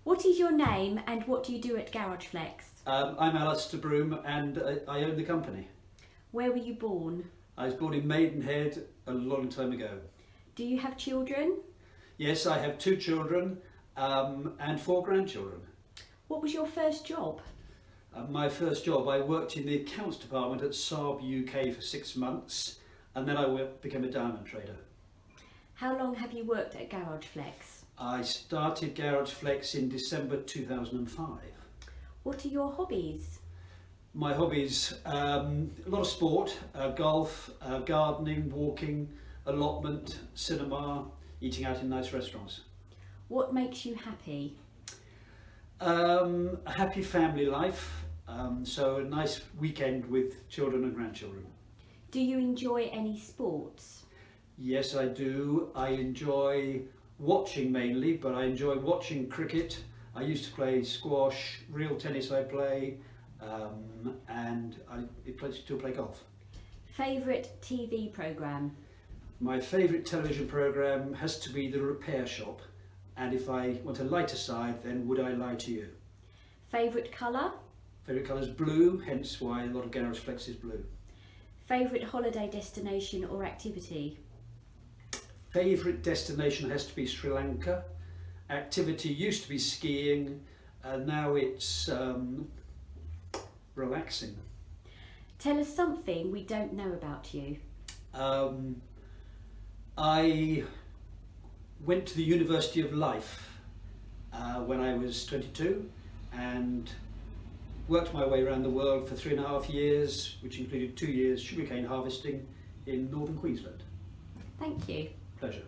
What is your name and what do you do at Garageflex? I'm Alastair Broom and I own the company. Where were you born? I was born in Maidenhead a long time ago. Do you have children? Yes, I have 2 children and 4 grandchildren. What was your first job? My first job, I worked in the accounts department at Saab UK for 6 months and then I became a diamond trader. How long have you worked at Garageflex? I started Garageflex in December 2005. What are your hobbies? My hobbies, a lot of sport, golf, gardening, walking, allotment, cinema, eating out in nice restaurants. What makes you happy? A happy family life, so a nice weekend with children and grandchildren. Do you enjoy any sports? Yes, I do. I enjoy watching mainly, but I enjoy watching cricket. I used to play squash, real tennis I play, and I still play golf. Favourite TV programme? My favourite television programme has to be The Repair Shop, and if I want a lighter side, then Would I Lie to You? Favourite colour? Favourite colour is blue, hence why a lot of Garageflex is blue. Favourite holiday destination or activity? Favourite destination has to be Sri Lanka. Activity used to be skiing, and now it's relaxing. Tell us something we don't know about you. I went to the University of Life when I was 22 and worked my way around the world for 3.5 years, which included 2 years sugarcane harvesting in northern Queensland. Thank you. Pleasure.